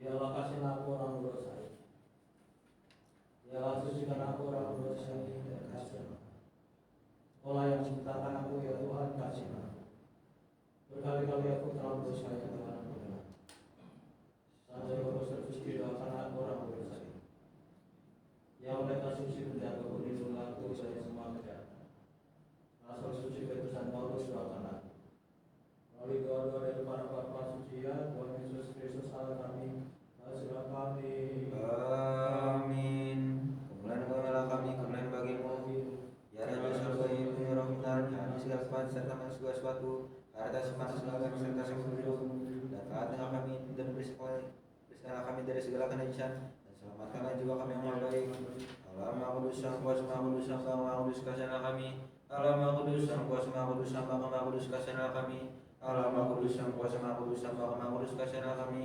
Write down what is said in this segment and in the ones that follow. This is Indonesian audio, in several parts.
Dialah kasih aku orang berdosa. Dialah sucikan aku orang berdosa ini dan kasih. Olah yang menciptakan aku ya Tuhan kasih aku. Berkali-kali aku telah berdosa ya Tuhan. Saja kau tersuci doakan aku orang berdosa. Yang mereka suci menjaga perlindungan aku dari semua kejahatan. Asal suci ketusan Paulus doakan aku. Melalui doa-doa dari para bapa suci ya Tuhan Yesus Kristus Allah kami, kasihlah kami. Amin. Kemuliaan kami, kemuliaan bagimu. Ya Raja surga itu ya roh benar, ya segala sesuatu serta segala sesuatu, harta simpan segala serta segala dan taat dengan kami dan bersihkanlah kami dari segala kenajisan dan selamatkanlah juga kami yang baik. Allah Maha Kudus, Sang Kuasa Maha Kudus, Sang Maha Kudus, kasihanlah kami. Allah Maha Kudus, Sang Kuasa Maha Kudus, Sang Maha Kudus, kasihanlah kami. Allah Maha Kudus, Sang Kuasa Maha Kudus, Sang Maha Kudus, kasihanlah kami.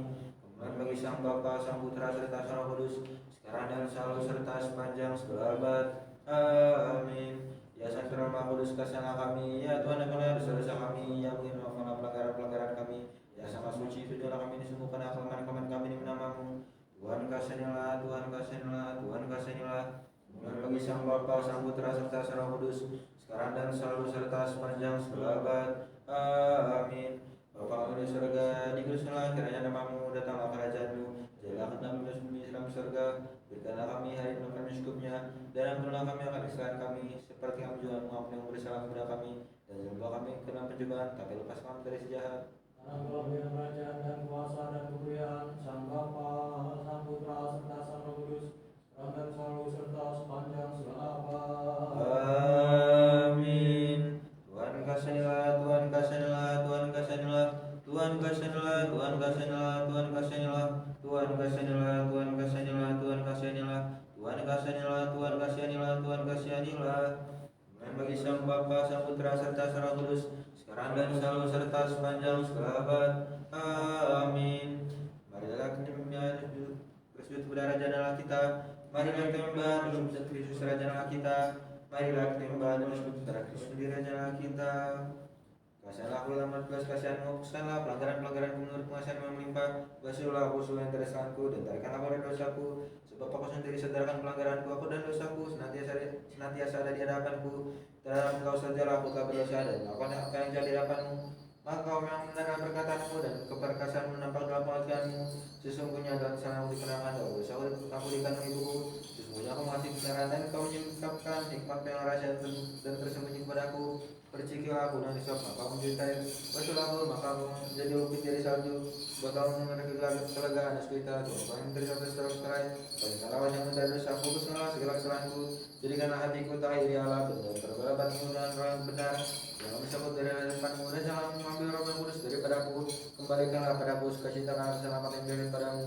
Kemuliaan bagi Sang Bapa, Sang Putra serta Sang Roh Kudus, sekarang dan selalu serta sepanjang segala abad. Amin. Ya Sang Tuhan Maha Kudus, kasihanlah kami. Ya Tuhan, ampunilah dosa-dosa kami, ya mengampuni pelanggaran-pelanggaran kami. Ya Sang Maha Suci, tujuanlah kami disembuhkan kelemahan-kelemahan kami di nama-Mu. Tuhan kasihanilah, Tuhan kasihanilah, Tuhan kasihanilah. Kemuliaan bagi Sang Bapa, Sang Putra serta Sang Roh Kudus, sekarang dan selalu serta sepanjang segala abad. Amin. Bapa kami di surga, dikuduskanlah kiranya nama-Mu, datanglah kerajaan-Mu, jadilah kehendakmu di bumi dalam surga. Berikanlah kami hari ini kami secukupnya, dan ampunilah kami akan kesalahan kami, seperti kami juga mengampuni yang bersalah kepada kami, dan jangan bawa kami ke dalam pencobaan, tapi lepaskan kami dari si jahat. Karena Engkau yang kerajaan dan kuasa dan kemuliaan, Sang Bapa, Sang Putra serta Sang Roh Kudus, sekarang dan selalu serta sepanjang segala abad. Amin. Tuhan kasihanilah, Tuhan kasihanilah, Tuhan kasihanilah, Tuhan kasihanilah, Tuhan kasihanilah, Tuhan kasihanilah, Tuhan kasihanilah, Tuhan kasihanilah, Tuhan kasihanilah, Tuhan kasihanilah, Tuhan kasihanilah, Tuhan kasihanilah. Kemuliaan bagi Sang Bapa, Sang Putra serta Sang Roh Kudus, sekarang dan selalu serta sepanjang segala abad. Amin. Marilah kita bersujud kepada Raja Allah kita. Marilah kita menyembah dan Kristus Raja Allah kita. Marilah kita menyembah dan bersujud kepada Kristus di Raja Allah kita. Kasihanlah aku dalam belas kasihanmu, hapuskanlah pelanggaran-pelanggaranku menurut pengasihanmu yang melimpah. Basuhlah aku seluruh yang tersangku dan tarikanlah aku dari dosaku. Sebab aku sendiri sadarkan pelanggaranku, aku dan dosaku senantiasa ada di hadapanku. Dalam Engkau sajalah aku telah berdosa dan melakukan apa yang jadi hadapanmu. Maka Kau yang mendengar perkataanmu dan keperkasaanmu nampak dalam pengertianmu. Sesungguhnya dalam sana aku dikenakan dosa dosaku aku dikandung ibuku. Sesungguhnya aku mati besaran dan Kau menyingkapkan hikmat yang rahasia dan tersembunyi kepadaku. Percikilah aku dan disop, maka aku menjadi air. Basuhlah aku, maka aku menjadi luput dari salju. Buat kamu mengenai kelegaan dan sekitar Tuhan yang dari sampai seterai. Berikanlah wajahmu dari dosaku, bersamalah segala kesalahanku. Jadikanlah hatiku terakhiri Allah, dan bergolabatmu dengan roh yang benar. Jangan disebut dari hadapanmu, dan jangan mengambil roh yang kudus daripadaku. Kembalikanlah padaku sukacita dan keselamatan yang daripadamu.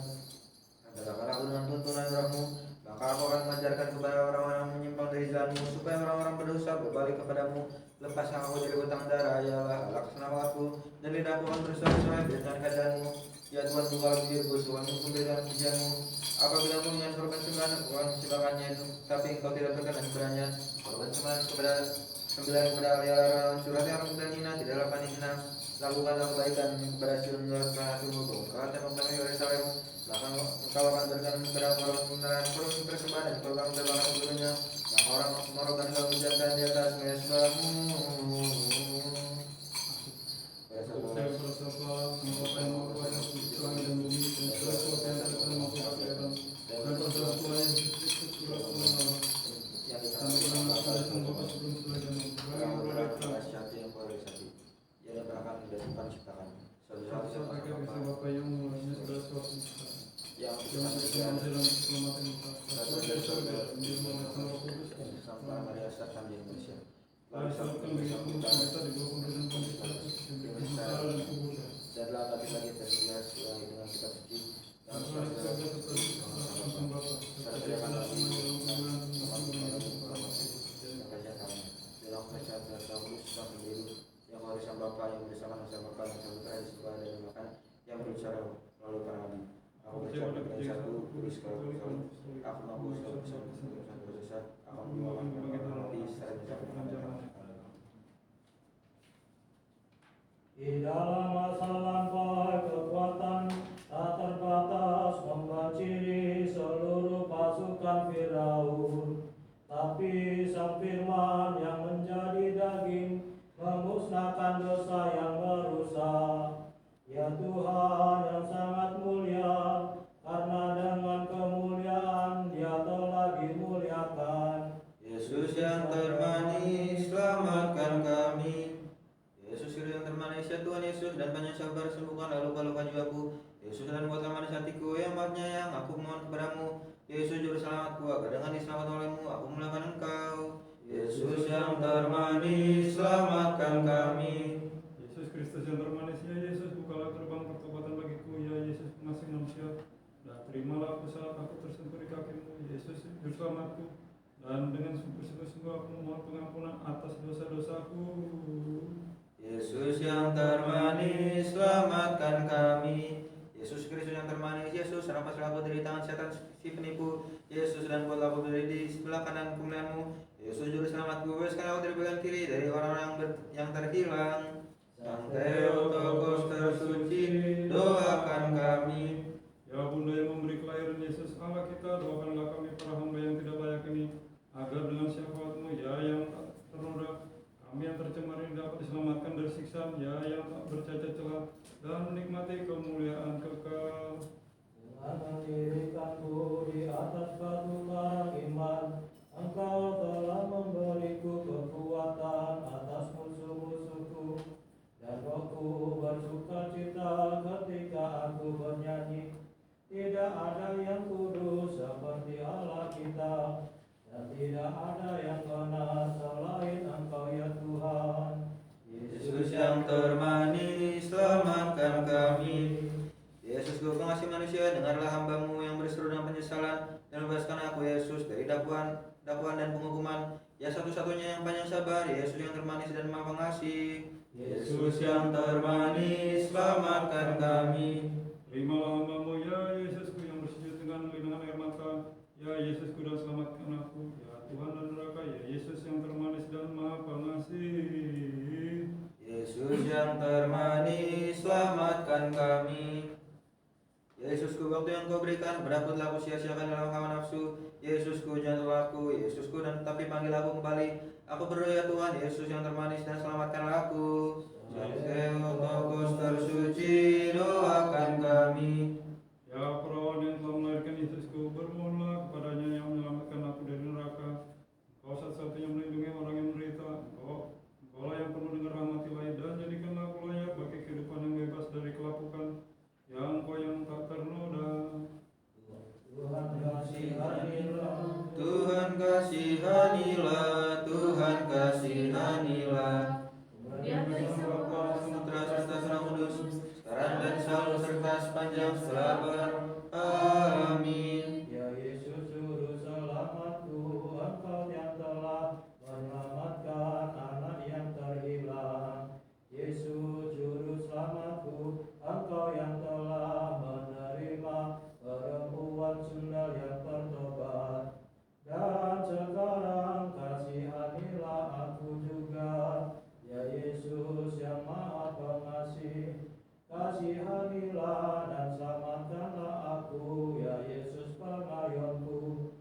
Adalah aku dengan tuntunan rohmu, maka aku akan mengajarkan kepada orang-orang yang menyimpang dari jalanmu, supaya orang-orang berdosa berbalik kepadamu. Lepaskan aku dari hutang darah, ya Allah keselamatan dan lidahku akan bersorak-sorai dengan keadaanmu. Ya Tuhan, bukalah bibirku, Tuhan memberikan pujianmu. Apabila aku ingin korban sembelihan, aku akan mempersembahkannya, tapi Engkau tidak berkenan kepadanya. Korban sembelihan kepada Allah, curhatnya orang dan hina, tidaklah pandang hina. Lakukanlah kebaikan kepada Sion menurut hatimu, kalau tembak kami Yerusalem, maka Engkau akan berkenan kepada orang kebenaran, korban persembahan dan korban terbakar sebelumnya. Maka orang mengorbankan kau menjadikan di atas mesbahmu. Di dalam masa lampau kekuatan tak terbatas. sembuhkanlah luka-luka jiwaku. Yesus, dan kuatkan manis hatiku yang maha penyayang, aku mohon kepadamu. Yesus, juru selamatku, agar dengan diselamatkan olehmu aku memuliakan Engkau. Yesus yang termanis, selamatkan kami. Yesus Kristus yang termanis, ya Yesus, bukalah gerbang pertobatan bagiku, ya Yesus pengasih manusia. Dan terimalah aku saat aku tersentuh di kakimu, Yesus juru selamatku. Dan dengan sungguh-sungguh aku memohon pengampunan atas dosa-dosaku. Yesus yang termanis, selamatkan kami. Yesus Kristus yang termanis, Yesus, rampaslah aku dari tangan setan si penipu. Yesus, dan buatlah aku berdiri di sebelah kanan kemuliaan-Mu. Yesus, juru selamatku, bebaskan aku dari bagian kiri, dari orang-orang yang terhilang. Sang Theotokos tersuci, doakan kami. Ya Bunda yang memberi kelahiran Yesus Allah kita, doakanlah kami para hamba yang tidak layak ini, agar dengan syafaat-Mu, ya yang tak ternoda, kami yang tercemar ini dapat diselamatkan dari siksaan, ya yang tak bercacat celah, dan menikmati kemuliaan kekal. Dengan mendirikanku di atas batu karang iman, Engkau telah memberiku kekuatan atas musuh-musuhku, dan rohku bersuka cita ketika aku bernyanyi. Tidak ada yang kudus seperti Allah kita, dan tidak ada yang benar selain Engkau ya Tuhan. Yesus yang termanis, selamatkan kami. Yesus, Guru pengasih manusia, dengarlah hamba-Mu yang berseru dengan penyesalan, dan bebaskan aku, Yesus, dari dakwaan dan penghukuman. Ya satu-satunya yang panjang sabar, Yesus yang termanis dan maha pengasih. Yesus yang termanis, selamatkan kami. Terimalah hamba-Mu, ya Yesusku, yang bersujud dengan linangan air mata, ya Yesusku, dan selamatkan aku, ya Tuhan dan neraka, ya Yesus yang termanis dan maha pengasih. Yesus yang termanis, selamatkan kami. Yesusku, waktu yang Kau berikan padaku telah Ku sia-siakan dalam hawa nafsu. Yesusku, janganlah aku, Yesusku, dan tapi panggil aku kembali. Aku berdoa ya Tuhan, Yesus yang termanis, dan selamatkanlah aku. Sang Theotokos tersuci, doakan kami. Ya perawan yang telah melahirkan Yesusku, bermohonlah kepadanya yang menyelamatkan aku dari neraka. Engkau satu-satunya melindungi orang yang menderita. Engkaulah yang penuh dengan rahmat ilahi, dan jadikanlah aku layak bagi kehidupan yang bebas dari kelapukan. Ya Engkau yang tak ternoda. Tuhan kasihanilah, Tuhan kasihanilah, Tuhan kasihanilah. Biar periksa Bapa, Putra, serta Sang Kudus, sekarang dan selalu serta sepanjang selama. Amin. ya Yesus juru selamatku, Engkau yang telah menyelamatkan anak yang terhilang. Yesus juru selamatku, Engkau yang telah menerima perempuan sundal yang bertobat. Dan sekarang kasihanilah aku juga, ya Yesus yang maha pengasih. Kasihanilah dan selamatkanlah aku, ya Yesus pengayomku.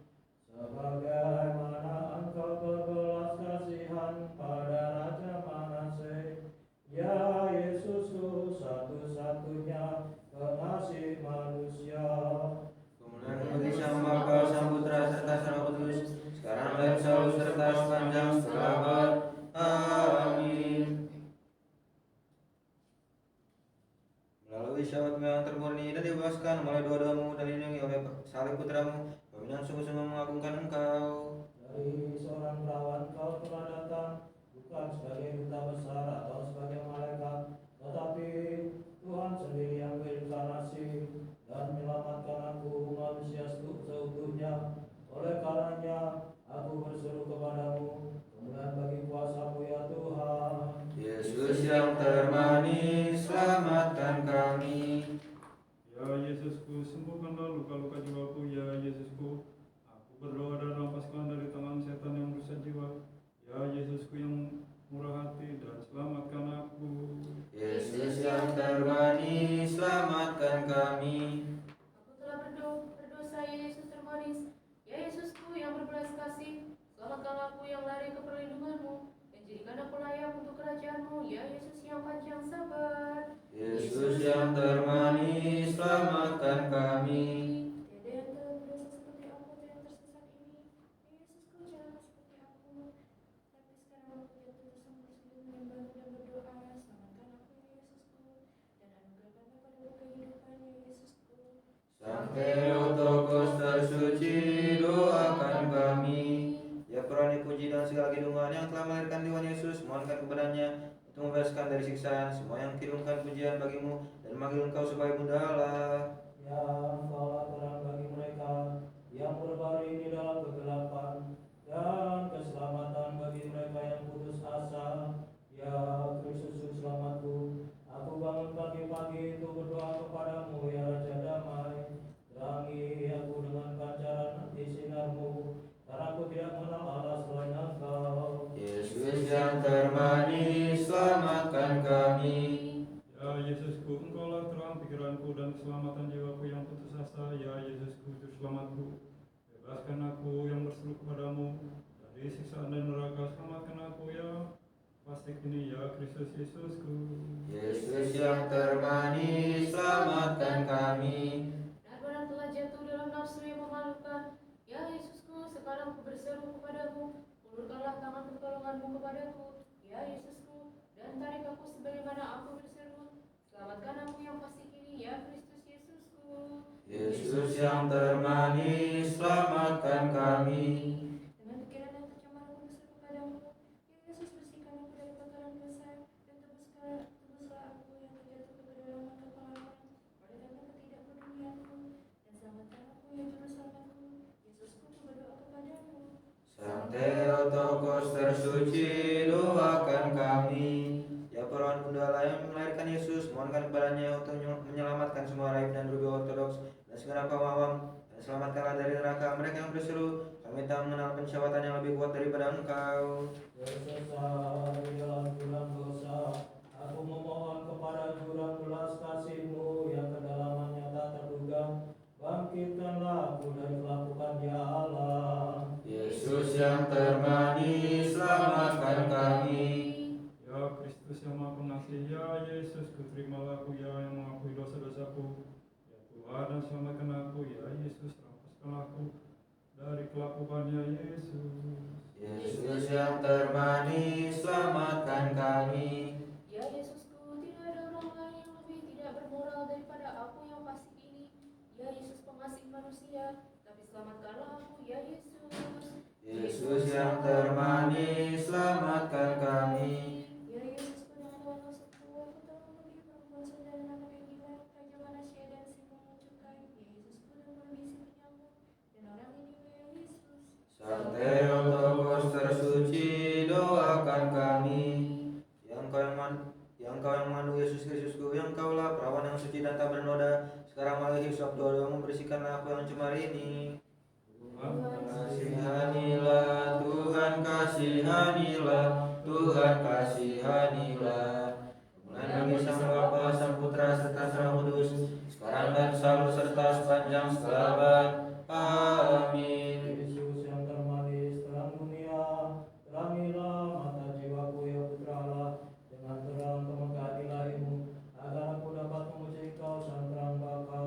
Sebagaimana Engkau berbelas kasihan pada Raja Manase, ya Yesusku, satu-satunya pengasih manusia. Kemuliaan bagi Sang Bapa, Sang Putra, serta Sang Kudus, sekarang dan selalu serta sepanjang selama. Amin. Melalui syahadat yang termurni dan dibebaskan melalui doa-doamu dan dilindungi oleh salib putramu, kami dengan sungguh-sungguh mengagungkan Engkau. Dari seorang perawan kau telah datang, bukan sebagai duta besar atau sebagai malaikat, tetapi Tuhan sendiri yang berinkarnasi dan menyelamatkan aku manusia seutuhnya. Oleh karenanya aku berseru kepadamu, kemuliaan bagi kuasa-Mu ya Tuhan. Yesus yang termanis, selamatkan kami. Ya Yesusku, sembuhkanlah luka-luka jiwaku, ya Yesusku. Aku berdoa dan lepaskan dari tangan setan yang merusak jiwa. Ya Yesusku yang murah hati, dan selamatkan aku. Yesus yang termanis, selamatkan kami. Aku telah berdosa, ya Yesus termanis. Ya Yesusku yang berbelas kasih, selamatkanlah aku yang lari ke perlindungan-Mu, dan jadikan aku layak untuk kerajaan-Mu, ya Yesus yang panjang sabar. Yesus yang termanis, selamatkan kami. Tiada yang telah berdosa seperti aku atau yang tersesat ini. Ya Yesusku, janganlah seperti aku. Tapi sekarang aku jatuh tersungkur sujud menyembah-Mu dan berdoa. Selamatkan aku, ya Yesusku, dan anugerahkanlah Sang Theotokos tersuci, doakan kami. Ya Purani puji dan segala kidungan yang telah melahirkan Tuhan Yesus, mohonkan kepadanya untuk membebaskan dari siksaan semua yang kidungkan pujian bagimu dan memanggil Engkau sebagai Bunda Allah. Ya Engkaulah terang bagi mereka yang berbaring di dalam kegelapan, dan keselamatan bagi mereka yang putus asa. Ya Kristus selamatku, aku bangun pagi-pagi untuk berdoa kepadamu, ya Raja Damai. Terangi aku dengan pancaran nanti sinarmu, karena aku tidak mengenal Allah selain Engkau. Yesus yang termanis, selamatkan kami. Ya Yesusku, Engkaulah terang pikiranku dan keselamatan jiwaku yang putus asa. Ya Yesusku, Juru Selamatku, bebaskan aku yang berseru kepadamu dari siksaan dan neraka. Selamatkan aku ya fasik ini, ya Kristus Yesusku. Yesus yang termanis, selamatkan kami. Benar-benar telah jatuh dalam nafsu yang memalukan. Ya Yesusku, sekarang aku berseru kepadamu, ulurkanlah tangan pertolonganmu kepadaku. Ya Yesusku, dan tarik aku sebagaimana aku berseru. Selamatkan aku yang fasik ini, ya Kristus Yesusku. Yesus yang termanis, selamatkan kami. Dengan pikiran yang tercemar aku berseru kepadamu. Ya Yesus, bersihkan aku dari kotoran dosa, dan tebuslah aku yang terjatuh ke dalam kegelapan, pada damai ketidakpedulianku, dan selamatkan aku ya Juru Selamatku. Yesusku, aku berdoa kepadamu. Sang Theotokos tersuci, doakan kami. Ya Perawan Bunda Allah yang melahirkan Yesus, mohonkan kepadanya untuk menyelamatkan semua raib dan rubi ortodoks dan segenap kaum awam, dan selamatkanlah dari neraka mereka yang berseru, kami tak mengenal pensyawatan yang lebih kuat daripada Engkau. Bersesat di dalam jurang dosa, aku memohon kepada jurang belas kasih-Mu yang kedalamannya tak terduga. Bangkitkanlah aku dari kelakukan, ya Allah. Yesus yang termanis, selamatkan kami. Ya Kristus yang Maha Pengasih, ya Yesus, terimalah aku ya yang mengakui dosa-dosaku. Ya Tuhan, dan selamatkan aku, ya Yesus, rampaskanlah aku dari kelakuannya, Yesus. Yesus yang termanis, selamatkan kami. Ya Yesusku, tidak ada orang lain yang lebih tidak bermoral daripada aku yang fasik ini. Ya Yesus, pengasih manusia, tapi selamatkanlah aku, ya Yesus. Yesus yang termanis, selamatkan kami. Ya Yesusku, dengan doa dosaku, aku telah memberi perempuan saudara anak yang gila, Raja Manasya dan si pemungut cukai. Ya Yesusku, dan berbisi penyambung, dan orang ini, ya Yesus. Sang Theotokos tersuci, doakan kami. Yang kau yang mengandung Yesus Kristusku, yang kaulah perawan yang suci dan tak bernoda, sekarang melalui hisap doa-doamu bersihkanlah aku yang cemar ini. Kasihanilah Tuhan, kasihanilah Tuhan, kasihanilah. Mulai bagi Sang Bapa, Sang Putra, serta Sang Roh Kudus, sekarang dan selalu serta sepanjang segala abad. Amin. Yesus yang termanis, terang dunia, terangilah mata jiwaku, ya Putra Allah, dengan terang kemegahan ilahi-Mu, agar aku dapat memuji Engkau sang terang Bapa.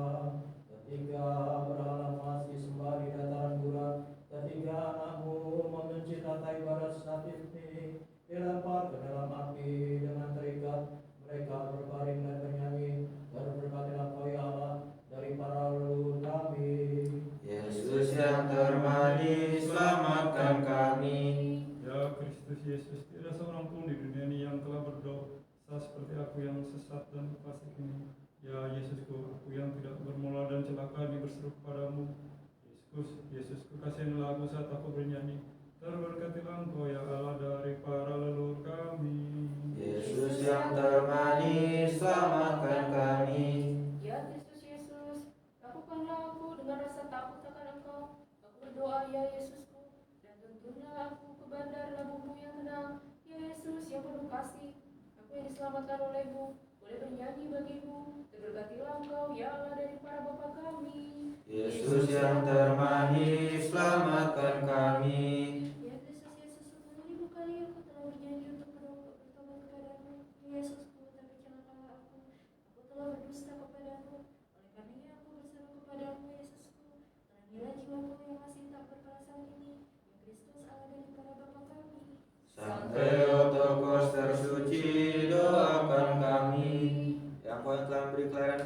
Ketika Abraham masih sembah di dataran Gurah, ketika anakmu membenci tata ibadat saat ini, dilempar ke dalam api dengan terikat, mereka berbaring dan bernyanyi, berberkatilah Kau ya Allah dari para leluhur kami. Yesus yang termanis, selamatkan kami. Ya Kristus Yesus, tidak seorang pun di dunia ini yang telah berdosa seperti aku yang sesat dan fasik ini. Ya Yesusku, aku yang tidak bermoral dan celaka ini berseru kepadamu. Yesusku, kasihilah aku saat aku bernyanyi. Terberkatilah Engkau ya Allah dari para leluhur kami. Yesus yang termanis, selamatkan kami. Ya Kristus Yesus, lakukanlah aku dengan rasa takut akan Engkau. Aku berdoa, ya Yesusku, dan tuntunlah aku ke bandar labuhmu yang tenang. Ya Yesus yang penuh kasih, aku yang diselamatkan oleh-Mu, boleh bernyanyi bagimu. Terberkatilah Engkau, ya Allah dari para bapa kami. Yesus yang termanis, selamatkan kami. Ya Kristus Yesus, 10.000 kali aku telah berjanji untuk bertobat kepadamu. Ya Yesusku, tapi celakalah aku. Aku telah berdusta kepadamu. Oleh karenanya aku berseru kepadamu, Yesusku. Terangilah jiwaku yang masih tak berperasaan ini. Ya Kristus, Allah dari para bapa kami. Sang Theotokos tersuci, doakan kami. Yang Kau yang telah memberi kelahiran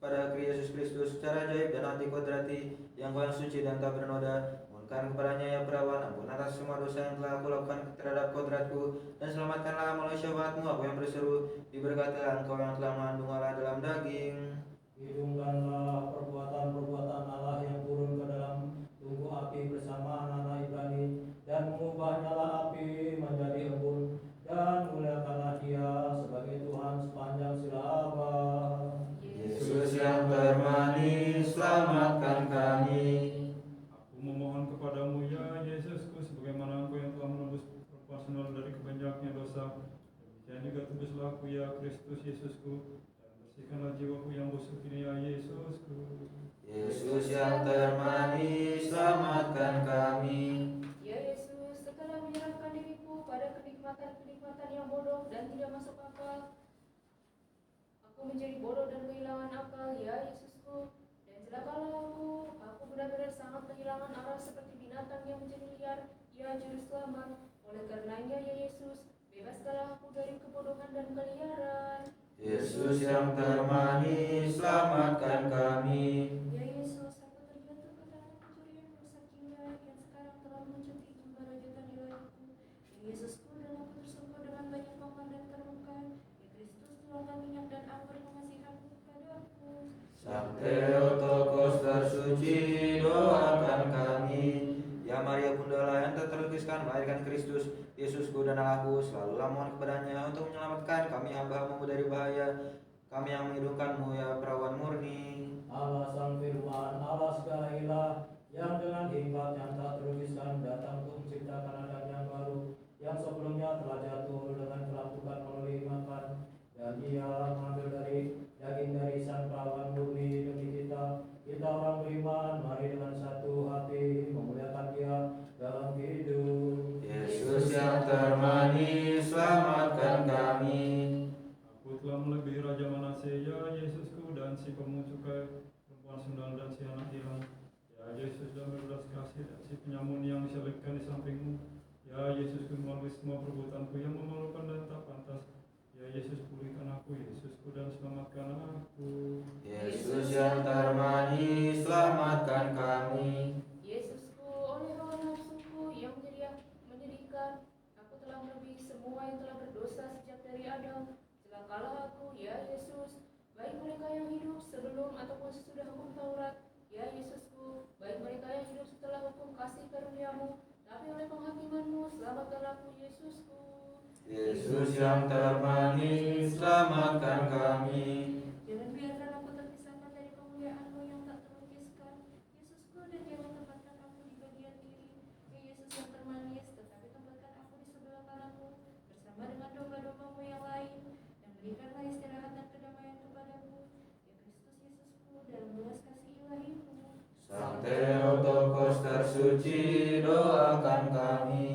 pada Yesus Kristus secara ajaib dan hati kodrati yang kau yang suci dan tak bernoda. Mohonkan kepadanya ya perawan, ampun atas semua dosa yang telah aku lakukan terhadap kodratku, dan selamatkanlah melalui syafaatmu aku yang berseru. Diberkatilah engkau yang telah mengandung Allah dalam daging. Hidungkanlah perbuatan-perbuatan Allah yang turun ke dalam tungku api bersama anak-anak Ibrani, dan mengubah nyala api menjadi embun, dan muliakanlah Dia sebagai Tuhan sepanjang sila abad. Yesus yang termanis, selamatkan kami. Aku memohon kepadamu ya Yesusku, sebagaimana Engkau yang telah menebus perempuan Sinol dari kebanyakannya dosa, demikian juga tebuslah aku ya Kristus Yesusku, dan bersihkanlah jiwaku yang busuk ini ya Yesusku. Yesus yang termanis, selamatkan kami. Ya Yesus, sekarang menyerahkan diriku pada kenikmatan-kenikmatan yang bodoh dan tidak masuk akal. Aku menjadi bodoh dan kehilangan akal, ya Yesusku. Dan celakalah aku benar-benar sangat kehilangan arah seperti binatang yang menjadi liar, ya Juru Selamat. Oleh karenanya, ya Yesus, bebaskanlah aku dari kebodohan dan keliaran. Yesus yang termanis, selamatkan kami. Ya Yesus, aku terjatuh ke dalam pencurian merusak jiwa yang sekarang telah mencuti jumlah rajutan ilahiku. Ya Yesusku, dan aku tersungkur dengan banyak paman dan terluka. Ya Kristus, tolonglah minyak dan anggur pengasihanmu kepadaku. Sang Theotokos tersuci, doakan kami. Ya Maria Bunda Allah yang tak terlukiskan melahirkan Kristus, Yesusku dan Allahku, selalulah mohon kepadanya untuk menyelamatkan kami hamba-Mu dari bahaya. Kami yang menghidupkanmu ya perawan murni. Allah Sang Firman, Allah segala ilah, yang dengan hikmat yang tak terlukiskan datang untuk menciptakan Adam yang baru, yang sebelumnya telah jatuh dengan kelampukan melalui makan, dan Ia mengambil dari daging dari sang perawan murni demi kita orang beriman, mari dengan satu hati memuliakan Dia dalam hidup. Yesus yang termanis, selamatkan kami. Aku telah melebihi Raja Manase, ya Yesusku, dan si pemungut cukai, perempuan sundal dan si anak hilang. Ya Yesus, dan berbelas kasih, dan si penyamun yang disalibkan di sampingmu. Ya Yesusku, melalui semua perbuatanku yang memalukan dan tak pantas. Ya Yesus, pulihkan aku, Yesusku, dan selamatkan aku. Yesus yang termanis, selamatkan kami. Yesusku, oleh hawa nafsuku yang menyedihkan, aku telah melebihi semua yang telah berdosa sejak dari Adam. Celakalah aku, ya Yesus, baik mereka yang hidup sebelum ataupun sesudah hukum Taurat. Ya Yesusku, baik mereka yang hidup setelah hukum kasih karunia-Mu, tapi oleh penghakiman-Mu, selamatkanlah aku, Yesusku. Yesus yang termanis, selamatkan kami. Jangan biarkan aku terpisahkan dari kemuliaan-Mu yang tak terlukiskan, Yesusku, dan jangan tempatkan aku di bagian kiri, ya Yesus yang termanis, tetapi tempatkan aku di sebelah kananmu, bersama dengan domba-domba-Mu yang lain, dan berikanlah istirahat dan kedamaian kepadaku, ya Kristus Yesusku, dalam belas kasih ilahi-Mu. Sang Theotokos tersuci, doakan kami.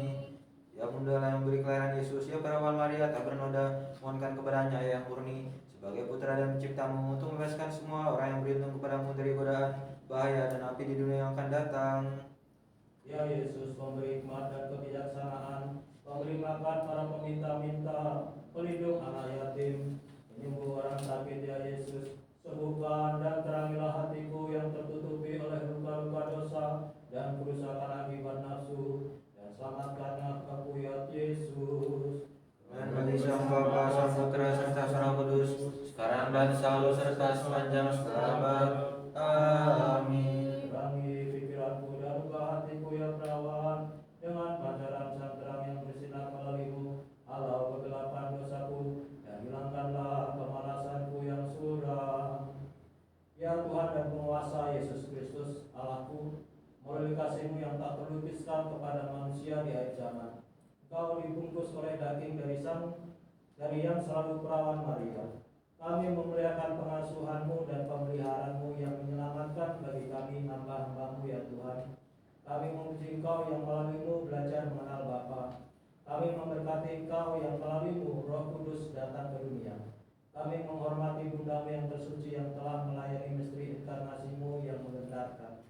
Ya Bunda Allah yang beri kelahiran Yesus, ya perawan Maria tak bernoda, mohonkan kepadanya yang murni sebagai putra dan penciptamu untuk membebaskan semua orang yang berlindung kepadamu dari godaan, bahaya dan api di dunia yang akan datang. Ya Yesus, pemberi hikmat dan kebijaksanaan, pemberi makan para peminta-minta, pelindung anak yatim, penyembuh orang sakit, ya Yesus, sembuhkan dan terangilah hatiku yang tertutupi oleh luka-luka dosa dan kerusakan akibat nafsu, dan selamatkanlah aku, ya Yesus. Dan bagi Sang Bapa, Sang Putra, serta Sang Roh Kudus, sekarang dan selalu serta sepanjang segala abad. Amin. Terangi pikiranku dan buka hatiku, ya perawan, dengan pancaran sang terang yang bersinar melalimu, halau kegelapan dosaku, dan hilangkanlah kemalasanku yang suram. Ya Tuhan dan penguasa Yesus Kristus, Allahku, melalui kasih-Mu yang tak terlukiskan kepada manusia di akhir zaman, Engkau dibungkus oleh daging dari yang selalu perawan Maria. Kami memuliakan pengasuhan-Mu dan pemeliharaan-Mu yang menyelamatkan bagi kami hamba-hamba-Mu, ya Tuhan. Kami memuji Engkau yang melalui-Mu belajar mengenal Bapa. Kami memberkati Engkau yang melalui-Mu Roh Kudus datang ke dunia. Kami menghormati Bunda-Mu yang tersuci yang telah melayani misteri inkarnasi-Mu yang menggentarkan.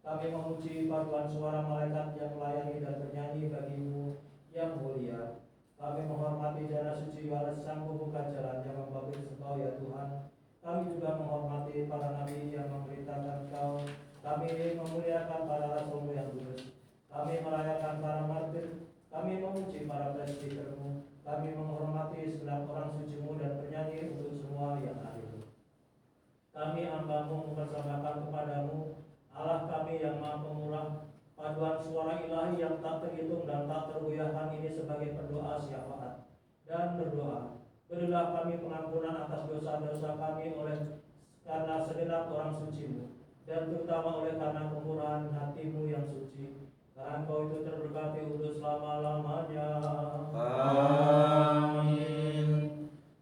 Kami memuji paduan suara malaikat yang melayani dan bernyanyi bagi-Mu yang mulia. Kami menghormati jana suci Yohanes sang pembuka jalan yang membaptis Engkau, ya Tuhan. Kami juga menghormati menghormati para nabi yang memberitakan Kau. Kami memuliakan para rasul yang kudus. Kami merayakan para martir. Kami memuji para presbitermu. Kami menghormati segenap orang sucimu dan penyanyi untuk semua yang adil. Kami hamba-Mu mempersembahkan kepadamu, Allah kami yang Maha Pemurah, paduan suara ilahi yang tak terhitung dan tak tergoyahkan ini sebagai berdoa syafaat dan berdoa. Berilah kami pengampunan atas dosa-dosa kami oleh karena segenap orang sucimu, dan terutama oleh karena kemurahan hati-Mu yang suci. Karena Engkau itu terberkati untuk selama-lamanya. Amin.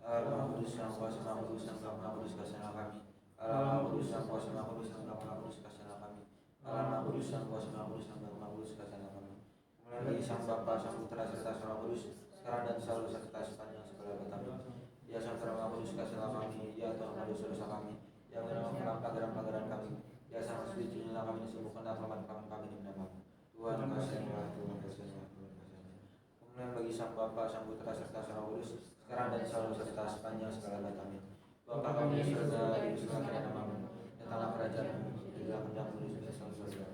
Allah Maha Kudus yang kuasa Maha Kudus yang Maha Kudus kasihlah kami. Allah Maha Kudus yang kuasa Maha Kudus yang Maha Kudus kasihlah kami. Allah Maha Kudus yang kuasa Maha Kudus yang Maha Kudus kasihlah kami. Melalui Sang Bapa, Sang Putra serta Sang Roh Kudus, sekarang dan selalu serta sepanjang segala abad. Amin. Ya Sang Maha Kudus kasihlah kami. Ya Tuhan dosa-dosa kami yang mengampuni pelanggaran-pelanggaran kami. Ya Sang Suci junilah kami disembuhkan kelemahan kami di nama-Mu. Tuhan kasihlah, Tuhan kasihlah, Tuhan kasihlah. Kemuliaan bagi Sang Bapa, Sang Putra serta Sang Roh Kudus, sekarang dan selalu serta sepanjang segala abad. Amin. Bapa kami di surga, dimuliakan nama-Mu, datanglah kerajaan-Mu, jadilah kehendak-Mu di surga dan surga.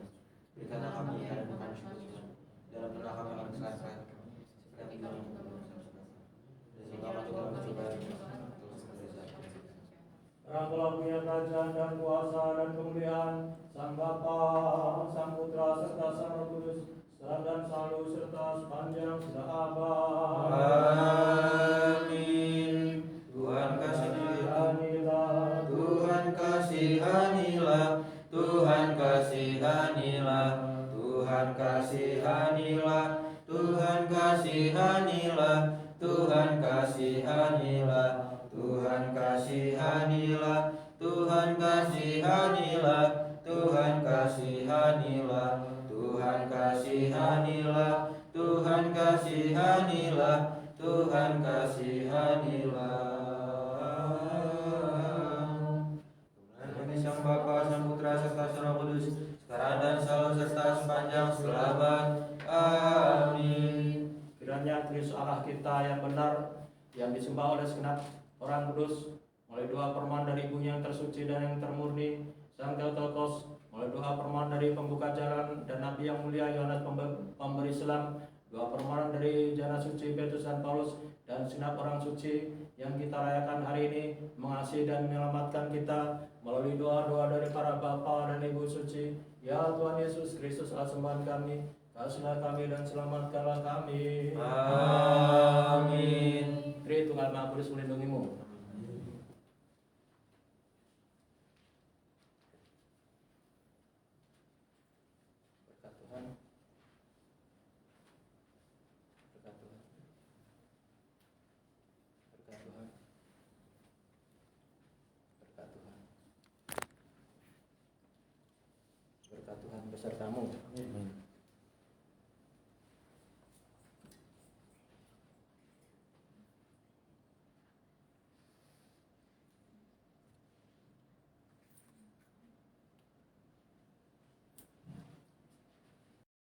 Berikanlah kami hari ini kami syukur, dalam benar kami akan selesai. Dan di dalam dan selamat dalam pencobaan. Karena Telah punya kerajaan dan kuasa dan kemuliaan, Sang Bapa, Sang Putra serta Sang Roh Kudus, sekarang dan selalu serta sepanjang segala abad. Amin. Tuhan kasihanilah, Tuhan kasihanilah, Tuhan kasihanilah, Tuhan kasihanilah, Tuhan kasihanilah, Tuhan kasihanilah, Tuhan kasihanilah, Tuhan kasihanilah, Tuhan kasihanilah, Tuhan kasihanilah, Tuhan kasihanilah, Tuhan kasihanilah. Bagi Sang Bapa, Sang Putra serta Sang Roh Kudus, sekarang dan selalu serta sepanjang segala abad. Amin. Kiranya Kristus Allah kita yang benar, yang disembah oleh segenap orang kudus, melalui doa permohonan dari Ibu yang tersuci dan yang termurni, Sang Theotokos, melalui doa permohonan dari pembuka jalan dan Nabi yang mulia Yohanes pemberi selam, doa permohonan dari Jana Suci Petrus dan Paulus dan segenap orang suci yang kita rayakan hari ini, mengasihi dan menyelamatkan kita melalui doa-doa dari para bapa dan ibu suci. Ya Tuhan Yesus Kristus, Allah sembahan kami, kasihlah kami dan selamatkanlah kami. Amin. Tuhan Maha Kudus melindungimu. Berkat Tuhan. Berkat Tuhan. Berkat Tuhan. Berkat Tuhan. Berkat Tuhan besertamu. Amin.